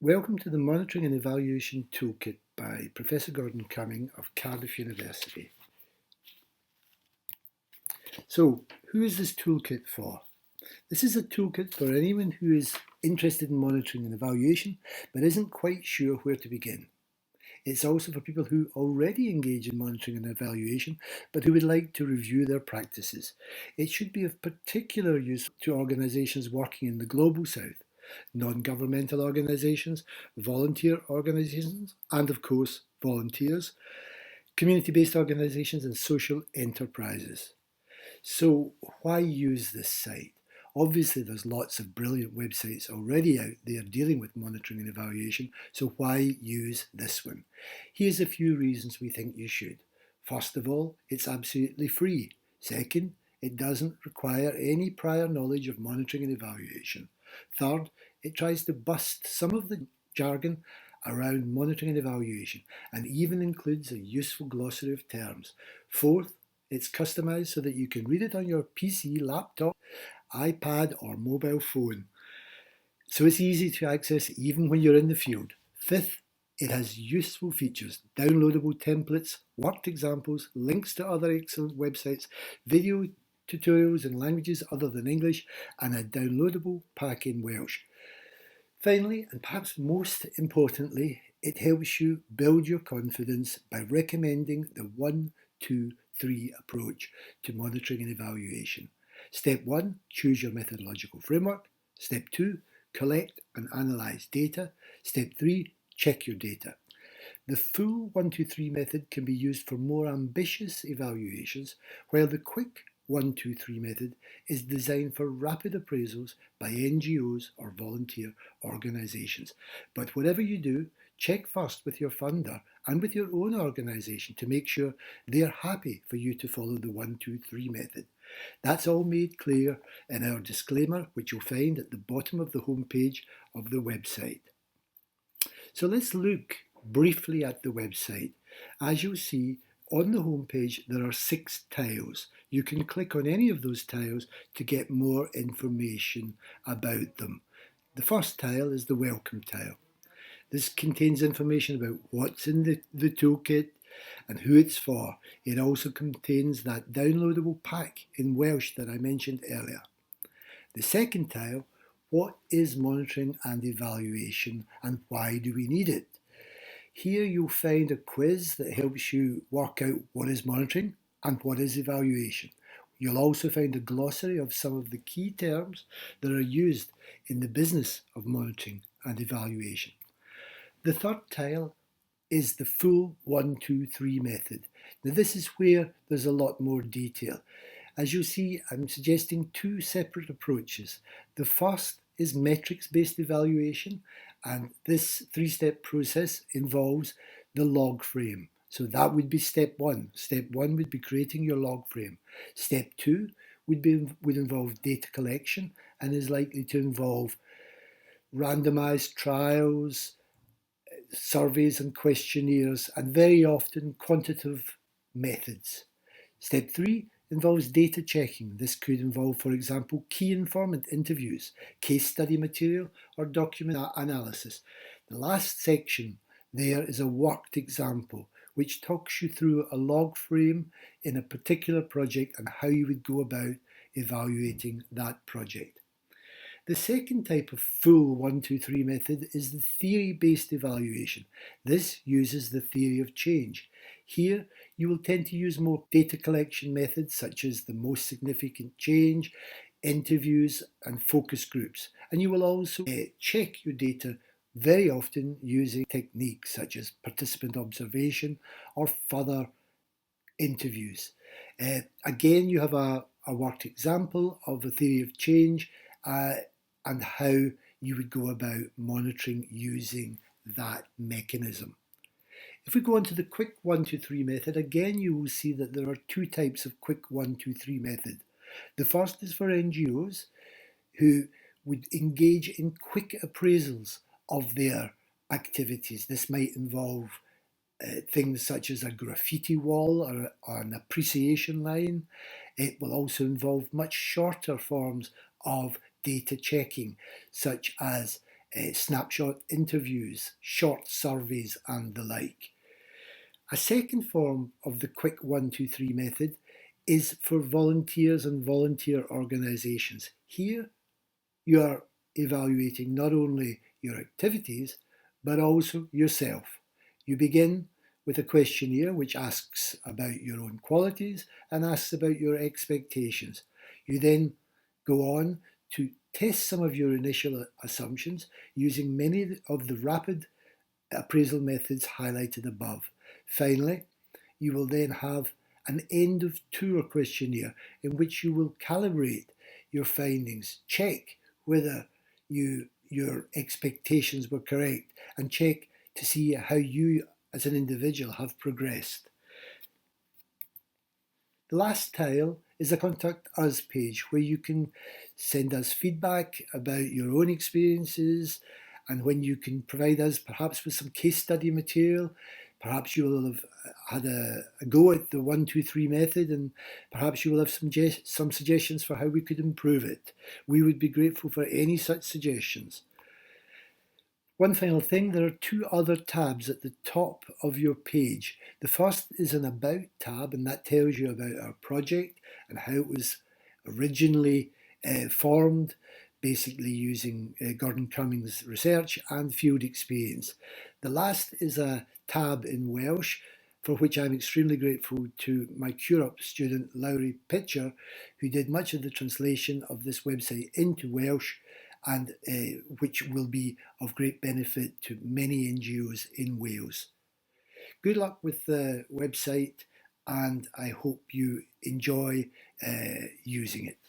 Welcome to the Monitoring and Evaluation Toolkit by Professor Gordon Cumming of Cardiff University. So, who is this toolkit for? This is a toolkit for anyone who is interested in monitoring and evaluation but isn't quite sure where to begin. It's also for people who already engage in monitoring and evaluation but who would like to review their practices. It should be of particular use to organisations working in the Global South, non-governmental organisations, volunteer organisations, and of course volunteers, community-based organisations and social enterprises. So why use this site? Obviously there's lots of brilliant websites already out there dealing with monitoring and evaluation, so why use this one? Here's a few reasons we think you should. First of all, it's absolutely free. Second, it doesn't require any prior knowledge of monitoring and evaluation. Third, it tries to bust some of the jargon around monitoring and evaluation and even includes a useful glossary of terms. Fourth, it's customized so that you can read it on your PC, laptop, iPad or mobile phone. So it's easy to access even when you're in the field. Fifth, it has useful features, downloadable templates, worked examples, links to other excellent websites, video tutorials in languages other than English, and a downloadable pack in Welsh. Finally, and perhaps most importantly, it helps you build your confidence by recommending the 1, 2, 3 approach to monitoring and evaluation. Step 1, choose your methodological framework. Step 2, collect and analyse data. Step 3, check your data. The full 1, 2, 3 method can be used for more ambitious evaluations, while the quick 1, 2, 3 method is designed for rapid appraisals by NGOs or volunteer organisations. But whatever you do, check first with your funder and with your own organisation to make sure they're happy for you to follow the 1, 2, 3 method. That's all made clear in our disclaimer, which you'll find at the bottom of the homepage of the website. So let's look briefly at the website. As you'll see, on the homepage there are 6 tiles. You can click on any of those tiles to get more information about them. The first tile is the Welcome tile. This contains information about what's in the toolkit and who it's for. It also contains that downloadable pack in Welsh that I mentioned earlier. The second tile, what is monitoring and evaluation and why do we need it? Here you'll find a quiz that helps you work out what is monitoring and what is evaluation. You'll also find a glossary of some of the key terms that are used in the business of monitoring and evaluation. The third tile is the full 1, 2, 3 method. Now this is where there's a lot more detail. As you'll see, I'm suggesting 2 separate approaches. The first is metrics-based evaluation, and this 3-step process involves the log frame. So that would be step 1. Step 1 would be creating your log frame. Step 2 would involve data collection and is likely to involve randomized trials, surveys and questionnaires, and very often quantitative methods. Step 3 involves data checking. This could involve, for example, key informant interviews, case study material, or document analysis. The last section there is a worked example, which talks you through a log frame in a particular project and how you would go about evaluating that project. The second type of full 1, 2, 3 method is the theory-based evaluation. This uses the theory of change. Here, you will tend to use more data collection methods such as the most significant change, interviews and focus groups. And you will also check your data very often using techniques such as participant observation or further interviews. Again, you have a worked example of a theory of change and how you would go about monitoring using that mechanism. If we go on to the quick 1, 2, 3 method, again you will see that there are 2 types of quick 1, 2, 3 method. The first is for NGOs who would engage in quick appraisals of their activities. This might involve things such as a graffiti wall or an appreciation line. It will also involve much shorter forms of data checking, such as snapshot interviews, short surveys and the like. A second form of the quick 1, 2, 3 method is for volunteers and volunteer organisations. Here you are evaluating not only your activities but also yourself. You begin with a questionnaire which asks about your own qualities and asks about your expectations. You then go on to test some of your initial assumptions using many of the rapid appraisal methods highlighted above. Finally, you will then have an end of tour questionnaire in which you will calibrate your findings, check whether your expectations were correct, and check to see how you as an individual have progressed. The last tile is a Contact Us page where you can send us feedback about your own experiences, and when you can provide us perhaps with some case study material. Perhaps you will have had a go at the 1, 2, 3 method, and perhaps you will have some suggestions for how we could improve it. We would be grateful for any such suggestions. One final thing, there are 2 other tabs at the top of your page. The first is an About tab, and that tells you about our project and how it was originally formed, basically using Gordon Cummings' research and field experience. The last is a tab in Welsh, for which I'm extremely grateful to my CURUP student Lowry Pitcher, who did much of the translation of this website into Welsh, and which will be of great benefit to many NGOs in Wales. Good luck with the website, and I hope you enjoy using it.